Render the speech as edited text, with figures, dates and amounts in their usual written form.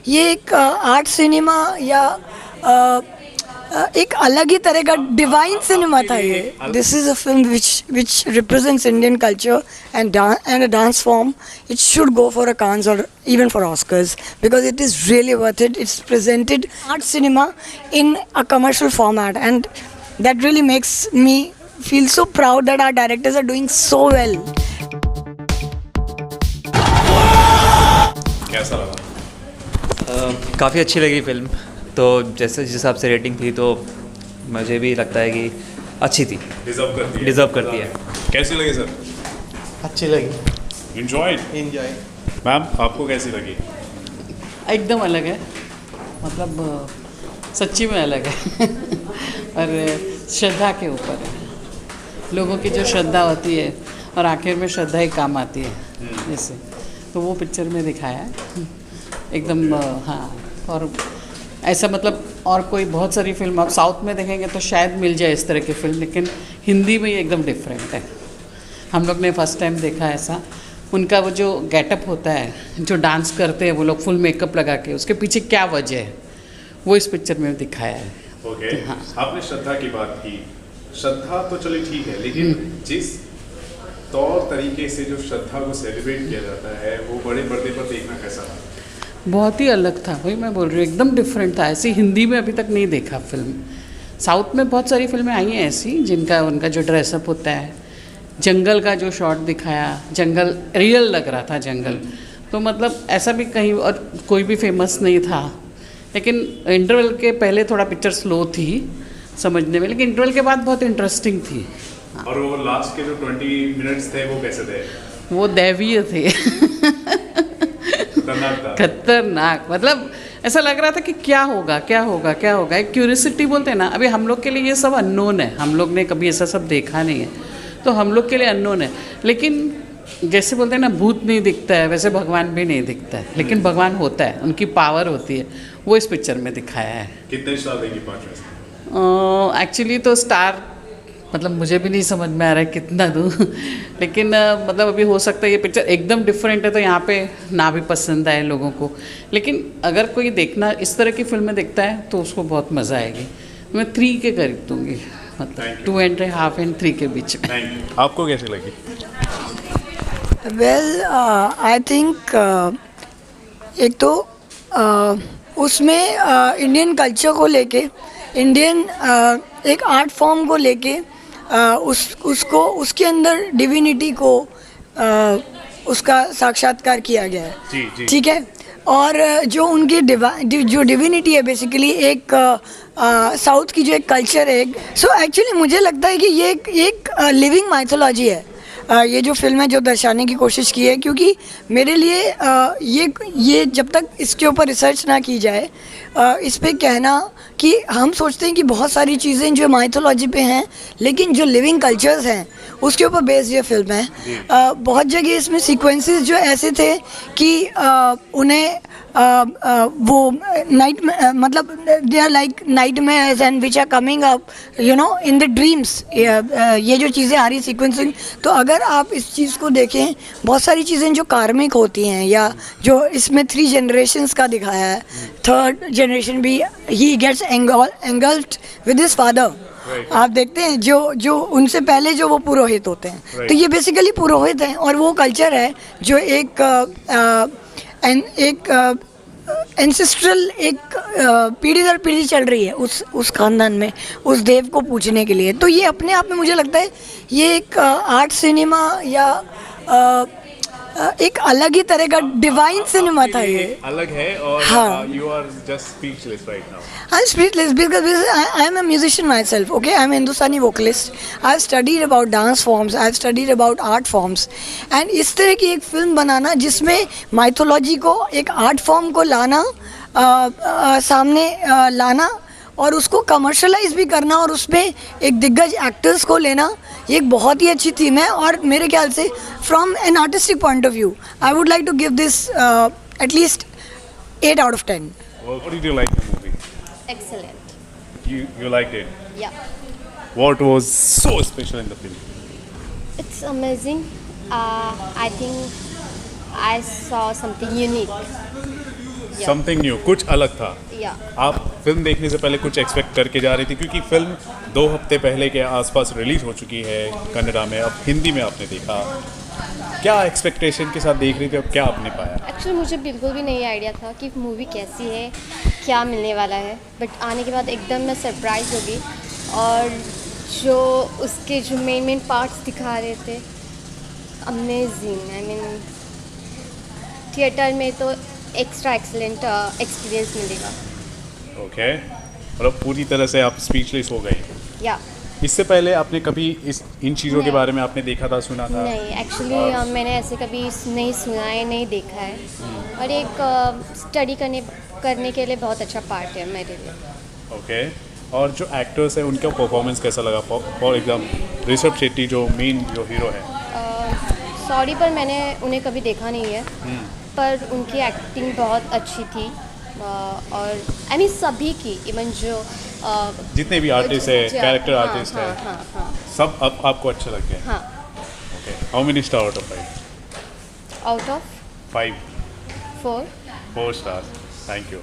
ये एक art cinema या एक अलग ही तरह का डिवाइन सिनेमा था ये. This is a film which represents Indian culture and a dance form. It should go for a Cannes or even for Oscars because it is really worth it. It's presented art cinema in a commercial format, and that really makes me feel so proud that our directors are doing so well. कैसा लगा? काफ़ी अच्छी लगी film. तो जैसे जिस हिसाब से रेटिंग थी तो मुझे भी लगता है कि अच्छी थी, डिज़र्व करती है. कैसी लगी सर? अच्छी लगी. एंजॉय. मैम आपको कैसी लगी? एकदम अलग है, मतलब सच्ची में अलग है और श्रद्धा के ऊपर है. लोगों की जो श्रद्धा होती है और आखिर में श्रद्धा ही काम आती है जैसे, तो वो पिक्चर में दिखाया है एकदम. हाँ, और ऐसा मतलब और कोई बहुत सारी फिल्म आप साउथ में देखेंगे तो शायद मिल जाए इस तरह की फिल्म, लेकिन हिंदी में ये एकदम डिफरेंट है. हम लोग ने फर्स्ट टाइम देखा ऐसा. उनका वो जो गेटअप होता है, जो डांस करते हैं वो लोग फुल मेकअप लगा के, उसके पीछे क्या वजह है वो इस पिक्चर में दिखाया है. ओके. हाँ. आपने श्रद्धा की बात की. श्रद्धा तो चलिए ठीक है, लेकिन जिस तौर तरीके से जो श्रद्धा को सेलिब्रेट किया जाता है वो बड़े पर्दे पर देखना कैसा था? बहुत ही अलग था, वही मैं बोल रही हूँ, एकदम डिफरेंट था. ऐसी हिंदी में अभी तक नहीं देखा फिल्म. साउथ में बहुत सारी फिल्में आई हैं ऐसी जिनका उनका जो ड्रेसअप होता है, जंगल का जो शॉट दिखाया, जंगल रियल लग रहा था जंगल, तो मतलब ऐसा भी कहीं और कोई भी फेमस नहीं था. लेकिन इंटरवल के पहले थोड़ा पिक्चर स्लो थी समझने में, लेकिन इंटरवल के बाद बहुत इंटरेस्टिंग थी. और वो लास्ट के जो 20 मिनट्स थे वो कैसे थे? वो दैवीय थे. खतरनाक, मतलब ऐसा लग रहा था कि क्या होगा क्या होगा क्या होगा. एक क्यूरियोसिटी बोलते हैं ना, अभी हम लोग के लिए ये सब अननोन है, हम लोग ने कभी ऐसा सब देखा नहीं है, तो हम लोग के लिए अननोन है. लेकिन जैसे बोलते हैं ना, भूत नहीं दिखता है वैसे भगवान भी नहीं दिखता है, लेकिन भगवान होता है, उनकी पावर होती है, वो इस पिक्चर में दिखाया है. कितने स्टार देंगी 5 में से? एक्चुअली तो स्टार मतलब मुझे भी नहीं समझ में आ रहा है कितना दूँ लेकिन मतलब अभी हो सकता है ये पिक्चर एकदम डिफरेंट है तो यहाँ पे ना भी पसंद आए लोगों को, लेकिन अगर कोई देखना इस तरह की फिल्में देखता है तो उसको बहुत मज़ा आएगी. मैं 3 के करीब दूँगी, मतलब 2.5 and 3 के बीच में. Thank you. आपको कैसी लगी? वेल आई थिंक एक तो उसमें इंडियन कल्चर को लेके, इंडियन एक आर्ट फॉर्म को लेके उसको उसके अंदर डिविनिटी को उसका साक्षात्कार किया गया है. जी, जी. ठीक है. और जो उनकी जो डिविनिटी है बेसिकली एक साउथ की जो एक कल्चर है, सो एक्चुअली मुझे लगता है कि ये एक लिविंग माइथोलॉजी है. ये जो फिल्म है जो दर्शाने की कोशिश की है, क्योंकि मेरे लिए ये जब तक इसके ऊपर रिसर्च ना की जाए, इस पे कहना कि हम सोचते हैं कि बहुत सारी चीज़ें जो माइथोलॉजी पे हैं, लेकिन जो लिविंग कल्चर्स हैं उसके ऊपर बेस्ड ये फिल्म है. बहुत जगह इसमें सीक्वेंसेस जो ऐसे थे कि उन्हें वो नाइट मतलब they are like nightmares and which are coming up you know in the dreams. ये जो चीज़ें आ रही सीक्वेंसिंग, तो अगर आप इस चीज़ को देखें, बहुत सारी चीज़ें जो कार्मिक होती हैं, या जो इसमें 3 जनरेशन्स का दिखाया है, 3rd जनरेशन भी he gets engulfed with his father. आप देखते हैं जो उनसे पहले जो वो पुरोहित होते हैं, तो ये बेसिकली पुरोहित हैं, और वो कल्चर है जो एक एंसेस्ट्रल एक पीढ़ी दर पीढ़ी चल रही है उस खानदान में, उस देव को पूजने के लिए. तो ये अपने आप में मुझे लगता है ये एक आर्ट सिनेमा या एक अलग ही तरह का डिवाइन सिनेमा था ये. अलग है. और हाँ. You are just speechless right now. I'm speechless because I am a musician myself. Okay, I am a Hindustani vocalist. I've studied about dance forms. I've studied about art forms. And इस तरह की एक film बनाना जिसमें mythology को एक art form को लाना, सामने लाना, और उसको कमर्शलाइज भी करना, और उसमें एक दिग्गज एक्टर्स को लेना, ये एक बहुत ही अच्छी थीम है. और मेरे ख्याल से from an artistic point of view I would like to give this at least 8 out of 10. What did you like the movie? Excellent. You liked it? Yeah. What was so special in the film? It's amazing. I think I saw something unique. Something new, कुछ अलग था। या आप film देखने से पहले कुछ expect करके जा रही थी, क्योंकि फिल्म 2 हफ्ते पहले के आसपास रिलीज हो चुकी है कन्नड़ा में, अब हिंदी में आपने देखा, क्या एक्सपेक्टेशन के साथ देख रही थी और क्या आपने पाया? एक्चुअली मुझे बिल्कुल भी नहीं आइडिया था कि मूवी कैसी है, क्या मिलने वाला है, बट आने के बाद एकदम मैं सरप्राइज हो गई। और जो उसके जो मेन पार्ट्स दिखा रहे थे, अमेजिंग। आई मीन थिएटर में तो एक्स्ट्रा एक्सीलेंट एक्सपीरियंस मिलेगा। ओके, मतलब पूरी तरह से आप स्पीचलेस हो गए। या इससे पहले आपने कभी इन चीज़ों के नहीं। बारे में आपने देखा था, सुना था? नहीं, एक्चुअली मैंने ऐसे कभी नहीं सुना है, नहीं देखा है। और एक स्टडी करने के लिए बहुत अच्छा पार्ट है मेरे लिए। ओके, और जो एक्टर्स हैं उनका परफॉर्मेंस कैसा लगा? फॉर एग्जाम्पल ऋषभ शेट्टी जो मेन जो हीरो है। सॉरी पर मैंने उन्हें कभी देखा नहीं है, पर उनकी एक्टिंग बहुत अच्छी थी। और आई मीन सभी की, इवन जो जितने भी आर्टिस्ट है, कैरेक्टर हाँ, आर्टिस्ट हाँ, है, हाँ, हाँ, सब आपको अच्छे लग गए? हाँ। Okay, how many star out of 5? Out of 5 4। 4 stars. Thank you.